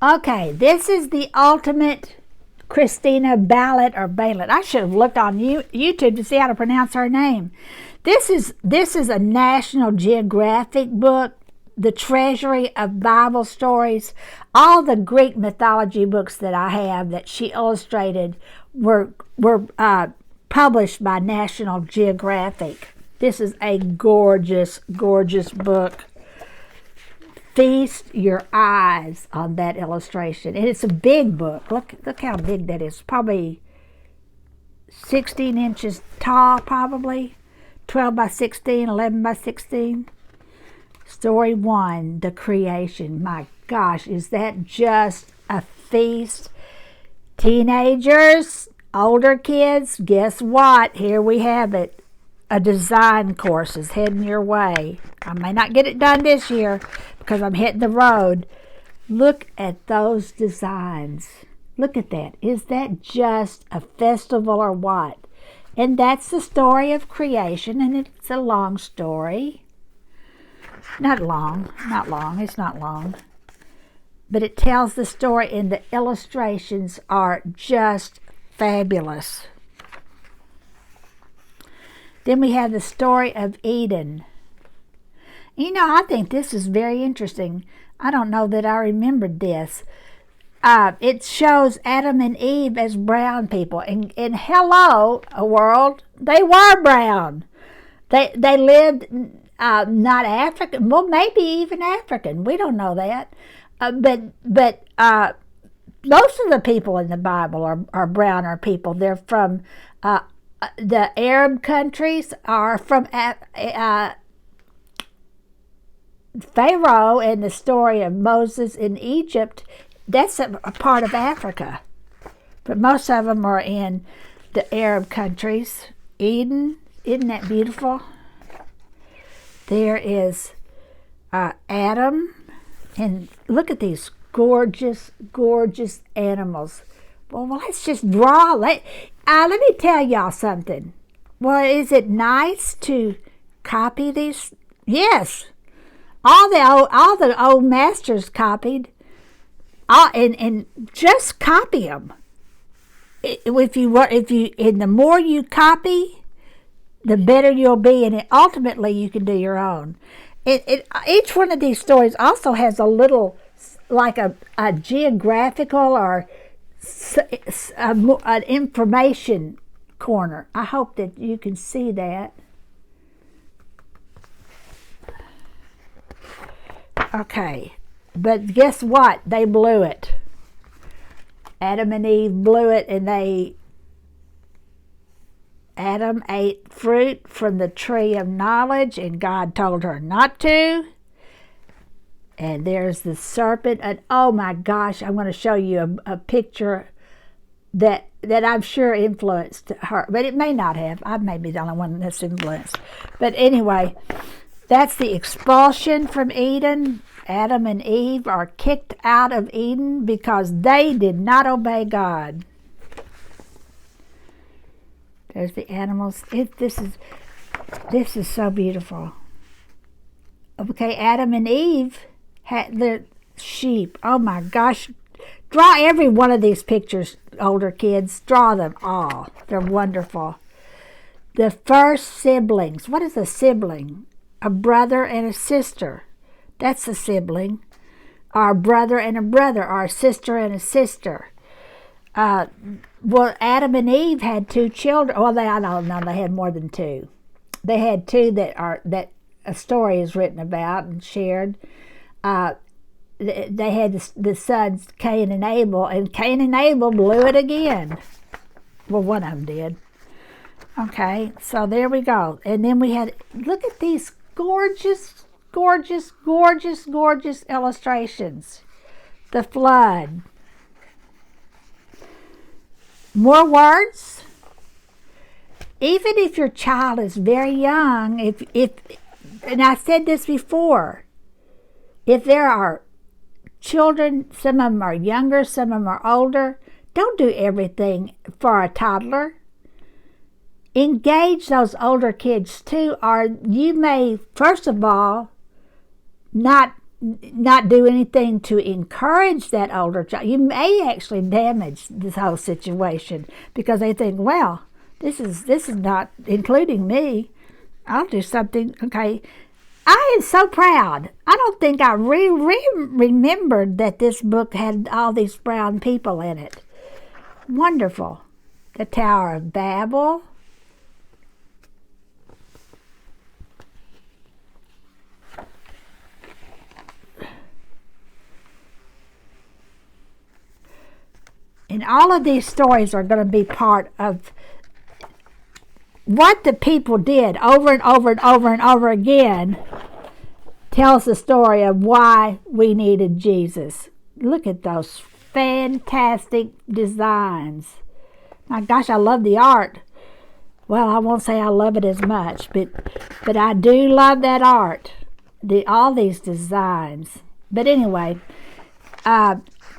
Okay, this is the ultimate Christina Ballot or Balot. I should have looked on YouTube to see how to pronounce her name. This is a National Geographic book. The Treasury of Bible stories. All the Greek mythology books that I have that she illustrated were published by National Geographic. This is a gorgeous, gorgeous book. Feast your eyes on that illustration. And it's a big book. Look how big that is. Probably 16 inches tall, probably. 12 by 16, 11 by 16. Story 1, the creation. My gosh, is that just a feast? Teenagers, older kids, guess what? Here we have it. A design course is heading your way. I may not get it done this year because I'm hitting the road. Look at those designs. Look at that. Is that just a festival or what? And that's the story of creation, and it's a long story. Not long, it's not long. But it tells the story, and the illustrations are just fabulous. Then we have the story of Eden. You know, I think this is very interesting. I don't know that I remembered this. It shows Adam and Eve as brown people. And hello, world, they were brown. They lived... not African, well, maybe even African. We don't know that. But most of the people in the Bible are browner people. They're from the Arab countries, are from Pharaoh and the story of Moses in Egypt. That's a part of Africa. But most of them are in the Arab countries. Eden, isn't that beautiful? There is Adam, and look at these gorgeous, gorgeous animals. Well, let's just draw. Let me tell y'all something. Well, is it nice to copy these? Yes, all the old masters copied, and just copy them. And the more you copy, the better you'll be, and ultimately you can do your own. Each one of these stories also has a little, like a geographical or an information corner. I hope that you can see that. Okay, but guess what? They blew it. Adam and Eve blew it, and Adam ate fruit from the tree of knowledge, and God told her not to. And there's the serpent, and oh my gosh, I'm going to show you a picture that I'm sure influenced her, but it may not have. I may be the only one that's influenced. But anyway, that's the expulsion from Eden. Adam and Eve are kicked out of Eden because they did not obey God. There's the animals. This is so beautiful. Okay, Adam and Eve had the sheep. Oh my gosh. Draw every one of these pictures, older kids. Draw them all. They're wonderful. The first siblings. What is a sibling? A brother and a sister. That's a sibling. Or a brother and a brother. Or a sister and a sister. Well, Adam and Eve had two children. Well, I don't know. They had more than two. They had two that a story is written about and shared. They had the sons Cain and Abel, and Cain and Abel blew it again. Well, one of them did. Okay, so there we go. And then we had, look at these gorgeous, gorgeous, gorgeous, gorgeous illustrations. The flood. More words? Even if your child is very young, if and I said this before, if there are children, some of them are younger, some of them are older, don't do everything for a toddler. Engage those older kids too, or you may, first of all, not not do anything to encourage that older child, you may actually damage this whole situation because they think, well, this is not including me. I'll do something. Okay, I am so proud. I don't think I remembered that this book had all these brown people in it. Wonderful. The Tower of Babel. And all of these stories are going to be part of what the people did over and over and over and over again. Tells the story of why we needed Jesus. Look at those fantastic designs. My gosh, I love the art. Well, I won't say I love it as much, but I do love that art. All these designs. But anyway,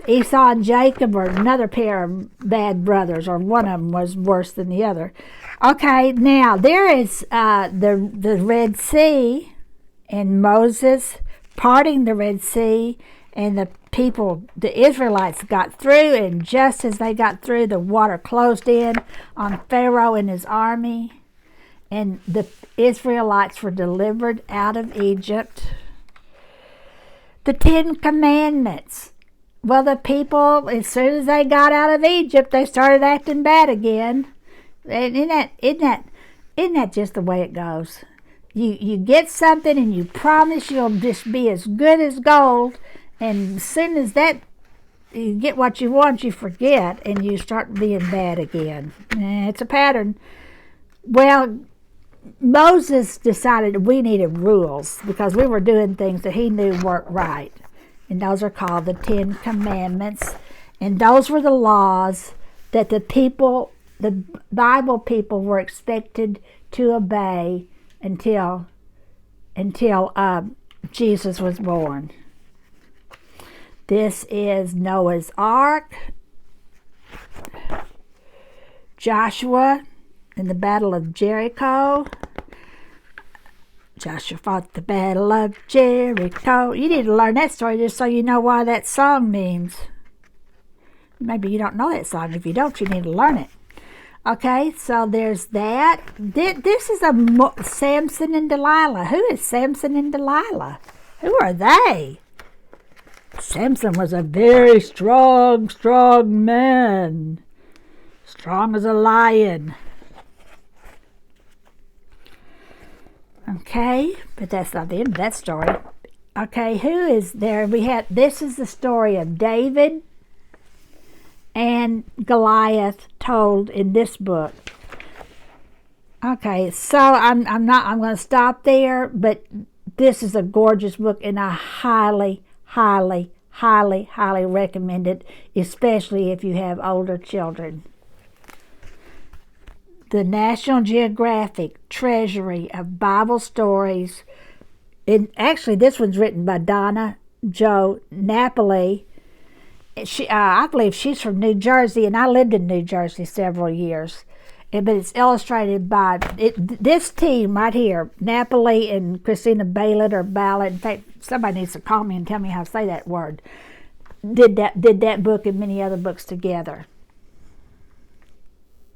Esau and Jacob are another pair of bad brothers, or one of them was worse than the other. Okay, now there is the Red Sea, and Moses parting the Red Sea, and the people, the Israelites, got through, and just as they got through, the water closed in on Pharaoh and his army, and the Israelites were delivered out of Egypt. The 10 Commandments. Well, the people, as soon as they got out of Egypt, they started acting bad again. And isn't that just the way it goes? You get something and you promise you'll just be as good as gold, and as soon as that you get what you want, you forget and you start being bad again. It's a pattern. Well, Moses decided we needed rules because we were doing things that he knew weren't right. And those are called the 10 Commandments. And those were the laws that the Bible people were expected to obey until Jesus was born. This is Noah's Ark, Joshua in the Battle of Jericho. Joshua fought the Battle of Jericho. You need to learn that story just so you know why that song means. Maybe you don't know that song. If you don't, you need to learn it. Okay, so there's that. This is Samson and Delilah. Who is Samson and Delilah? Who are they? Samson was a very strong man. Strong as a lion. Okay, but that's not the end of that story. Okay, who is there? This is the story of David and Goliath told in this book. Okay, so I'm going to stop there, but this is a gorgeous book, and I highly recommend it, especially if you have older children. The National Geographic Treasury of Bible Stories. And actually, this one's written by Donna Jo Napoli. I believe she's from New Jersey, and I lived in New Jersey several years. But it's illustrated by this team right here, Napoli and Christina Ballard or Ballard. In fact, somebody needs to call me and tell me how to say that word. Did that book and many other books together.